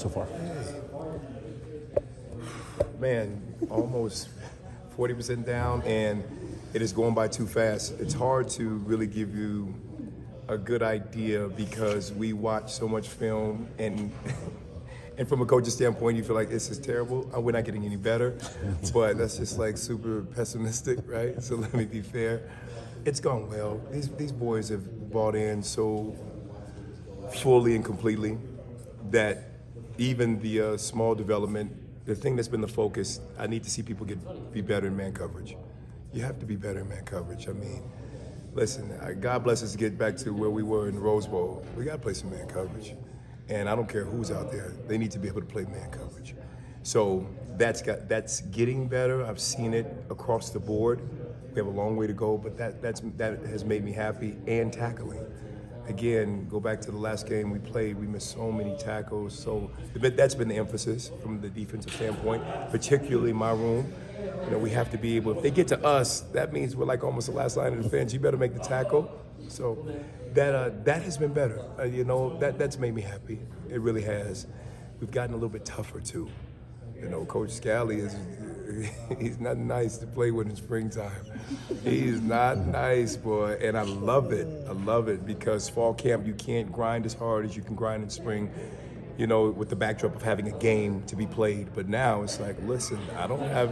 so far? Man, almost 40% down, and it is going by too fast. It's hard to really give you a good idea because we watch so much film, and and from a coach's standpoint, you feel like this is terrible. We're not getting any better, but that's just like super pessimistic, right? So let me be fair. It's gone well. These boys have bought in so fully and completely that even the small development, the thing that's been the focus, I need to see people be better in man coverage. You have to be better in man coverage. I mean, listen, God bless us to get back to where we were in the Rose Bowl. We got to play some man coverage. And I don't care who's out there, they need to be able to play man coverage. So that's getting better. I've seen it across the board. We have a long way to go, but that has made me happy. And tackling. Again, go back to the last game we played, we missed so many tackles. So that's been the emphasis from the defensive standpoint, particularly my room. You know, we have to be able, if they get to us, that means we're like almost the last line of defense. You better make the tackle. So that has been better. You know, that's made me happy. It really has. We've gotten a little bit tougher too. You know, Coach Scally he's not nice to play with in springtime. He's not nice, boy, and I love it. I love it because fall camp, you can't grind as hard as you can grind in spring, you know, with the backdrop of having a game to be played. But now it's like, listen, I don't have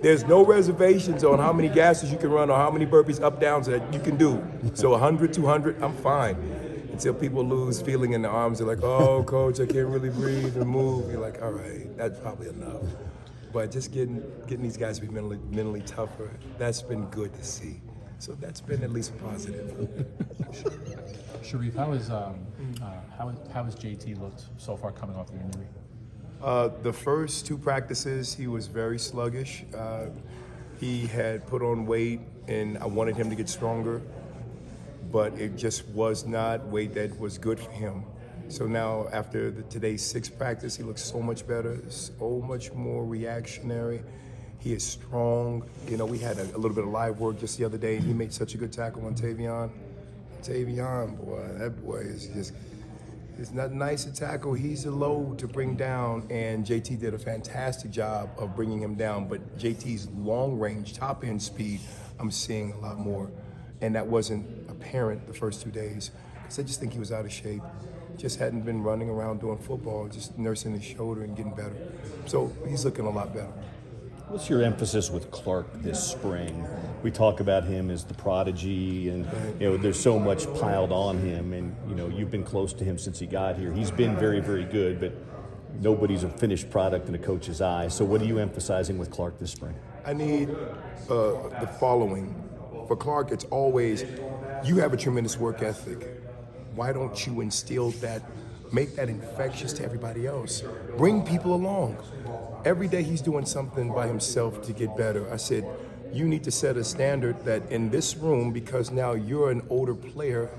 there's no reservations on how many gases you can run or how many burpees up, downs that you can do. So 100, 200, I'm fine. Until people lose feeling in their arms, they're like, oh, coach, I can't really breathe and move. You're like, all right, that's probably enough. But just getting these guys to be mentally tougher, that's been good to see. So that's been at least positive. Sharif, how has JT looked so far coming off the injury? The first two practices, he was very sluggish. He had put on weight, and I wanted him to get stronger, but it just was not weight that was good for him. So now after today's sixth practice, he looks so much better, so much more reactionary. He is strong. You know, we had a little bit of live work just the other day, and he made such a good tackle on Tavion. Tavion, boy, that boy is just, it's not nice to tackle. He's a load to bring down, and JT did a fantastic job of bringing him down. But JT's long range, top end speed, I'm seeing a lot more. And that wasn't apparent the first 2 days, because I just think he was out of shape. Just hadn't been running around doing football, just nursing his shoulder and getting better. So he's looking a lot better. What's your emphasis with Clark this spring? We talk about him as the prodigy, and you know there's so much piled on him, and you know you've been close to him since he got here. He's been very, very good, but nobody's a finished product in a coach's eye. So what are you emphasizing with Clark this spring? I need the following. For Clark, it's always, you have a tremendous work ethic. Why don't you instill that, make that infectious to everybody else? Bring people along. Every day he's doing something by himself to get better. I said, you need to set a standard that in this room, because now you're an older player,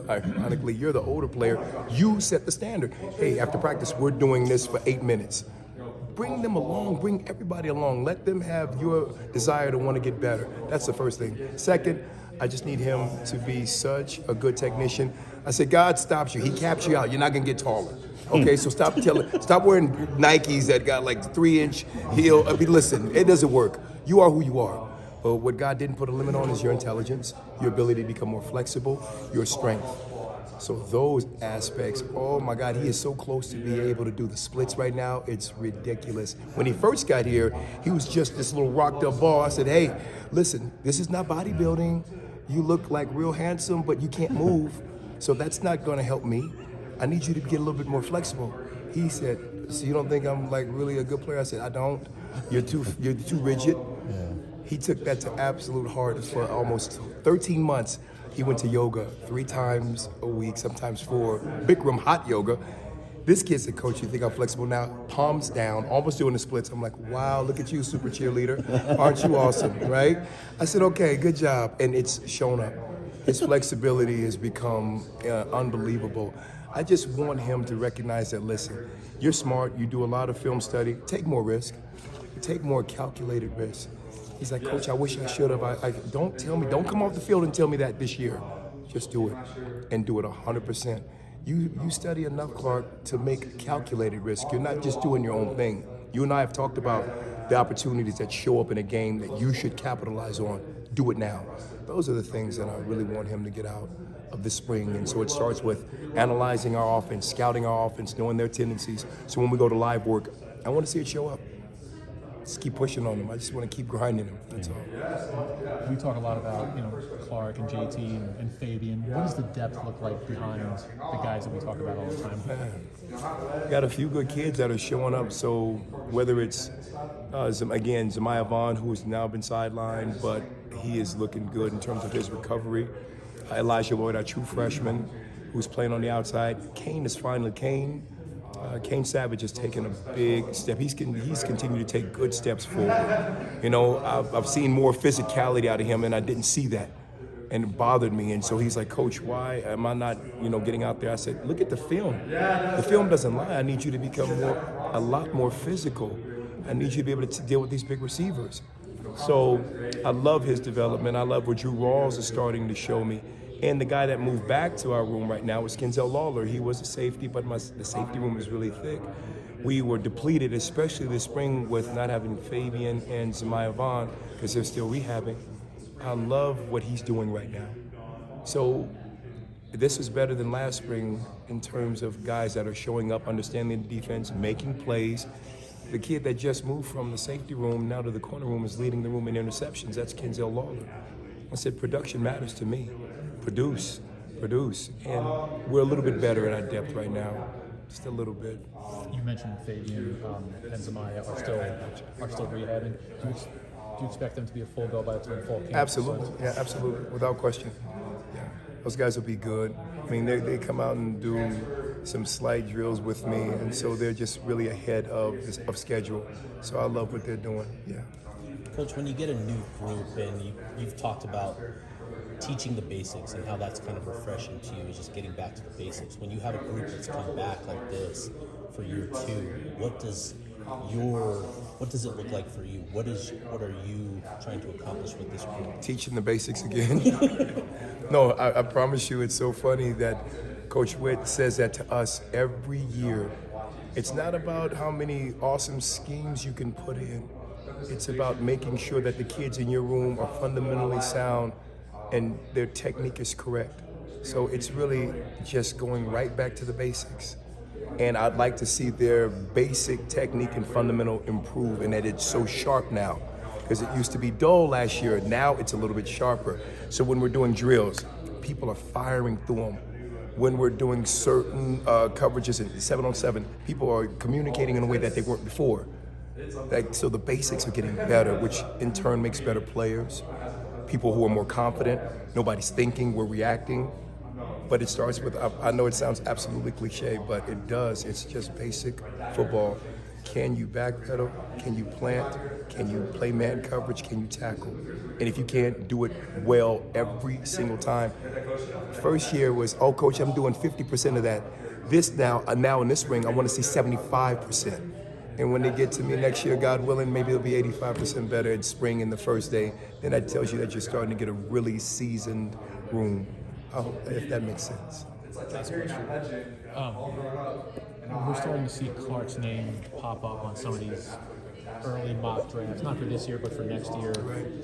ironically, you're the older player, you set the standard. Hey, after practice, we're doing this for 8 minutes. Bring them along, bring everybody along. Let them have your desire to want to get better. That's the first thing. Second, I just need him to be such a good technician. I said, God stops you. He caps you out. You're not going to get taller. Okay, so stop wearing Nikes that got like 3-inch heel. I mean, listen, it doesn't work. You are who you are. But what God didn't put a limit on is your intelligence, your ability to become more flexible, your strength. So those aspects, oh my God, he is so close to being able to do the splits right now. It's ridiculous. When he first got here, he was just this little rocked up ball. I said, hey, listen, this is not bodybuilding. You look like real handsome, but you can't move. So that's not gonna help me. I need you to get a little bit more flexible. He said, so you don't think I'm like really a good player? I said, I don't. You're too rigid. Yeah. He took that to absolute heart for almost 13 months. He went to yoga 3 times a week, sometimes 4, Bikram hot yoga. This kid said, Coach, you think I'm flexible now? Palms down, almost doing the splits. I'm like, wow, look at you, super cheerleader. Aren't you awesome, right? I said, okay, good job. And it's shown up. His flexibility has become unbelievable. I just want him to recognize that, listen, you're smart, you do a lot of film study, take more risk, take more calculated risk. He's like, Coach, I wish I should have. Don't come off the field and tell me that this year. Just do it, and do it 100%. You study enough, Clark, to make calculated risk. You're not just doing your own thing. You and I have talked about the opportunities that show up in a game that you should capitalize on. Do it now. Those are the things that I really want him to get out of the spring. And so it starts with analyzing our offense, scouting our offense, knowing their tendencies. So when we go to live work, I want to see it show up. Just keep pushing on them. I just want to keep grinding them. That's all. We talk a lot about, Clark and JT and Fabian. What does the depth look like behind the guys that we talk about all the time? Got a few good kids that are showing up. So whether it's, again, Zemiah Vaughn, who has now been sidelined, but he is looking good in terms of his recovery. Elijah Lloyd, our true freshman, who's playing on the outside. Kane Savage has taken a big step. He's continued to take good steps forward. I've seen more physicality out of him, and I didn't see that, and it bothered me. And so he's like, Coach, why am I not, getting out there? I said, look at the film. The film doesn't lie. I need you to become a lot more physical. I need you to be able to deal with these big receivers. So I love his development. I love what Drew Rawls is starting to show me. And the guy that moved back to our room right now is Kenzel Lawler. He was a safety, but the safety room is really thick. We were depleted, especially this spring, with not having Fabian and Zemiah Vaughn because they're still rehabbing. I love what he's doing right now. So this is better than last spring in terms of guys that are showing up, understanding the defense, making plays. The kid that just moved from the safety room now to the corner room is leading the room in interceptions. That's Kenzel Lawler. I said, production matters to me. Produce. And we're a little bit better at our depth right now. Just a little bit. You mentioned Fabian and Zemiah are still rehabbing. Do you expect them to be a full go by the time fall camp? Absolutely. Yeah, absolutely. Without question. Yeah. Those guys will be good. I mean, they come out and do some slight drills with me, and so they're just really ahead of schedule. So I love what they're doing. Yeah. Coach, when you get a new group and you've talked about teaching the basics and how that's kind of refreshing to you, is just getting back to the basics. When you have a group that's come back like this for year two, what does it look like for you? What are you trying to accomplish with this group? Teaching the basics again. No, I promise you, it's so funny that Coach Witt says that to us every year. It's not about how many awesome schemes you can put in. It's about making sure that the kids in your room are fundamentally sound and their technique is correct. So it's really just going right back to the basics. And I'd like to see their basic technique and fundamental improve, and that it's so sharp now. Because it used to be dull last year, now it's a little bit sharper. So when we're doing drills, people are firing through them. When we're doing certain coverages in 7-on-7, people are communicating in a way that they weren't before. So the basics are getting better, which in turn makes better players. People who are more confident. Nobody's thinking, we're reacting. But it starts with, I know it sounds absolutely cliche, but it does. It's just basic football. Can you backpedal? Can you plant? Can you play man coverage? Can you tackle? And if you can't, do it well every single time. First year was, oh, coach, I'm doing 50% of that. Now in this spring, I want to see 75%. And when they get to me next year, God willing, maybe it'll be 85% better in spring in the first day. Then that tells you that you're starting to get a really seasoned room. I hope if that makes sense. Last question. We're starting to see Clark's name pop up on some of these early mock drafts, not for this year, but for next year.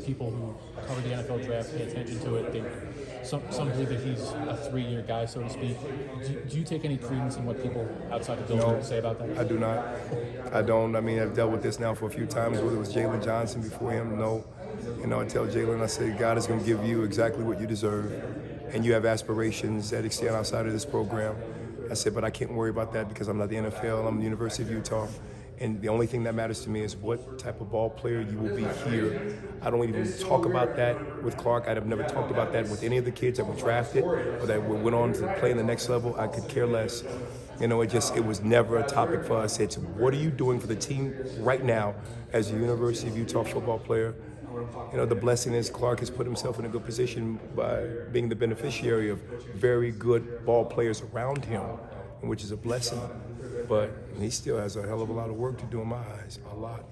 People who cover the NFL draft pay attention to it. Some believe that he's a 3-year guy, so to speak. Do you take any credence in what people outside the building say about that? I do not. I don't. I mean, I've dealt with this now for a few times, whether it was Jalen Johnson before him, no. I tell Jalen, I say, God is going to give you exactly what you deserve, and you have aspirations that extend outside of this program. I said, but I can't worry about that because I'm not the NFL, I'm the University of Utah. And the only thing that matters to me is what type of ball player you will be here. I don't even talk about that with Clark. I've never talked about that with any of the kids that we drafted or that went on to play in the next level. I could care less. It was never a topic for us. It's what are you doing for the team right now as a University of Utah football player? The blessing is Clark has put himself in a good position by being the beneficiary of very good ball players around him, which is a blessing. But he still has a hell of a lot of work to do in my eyes, a lot.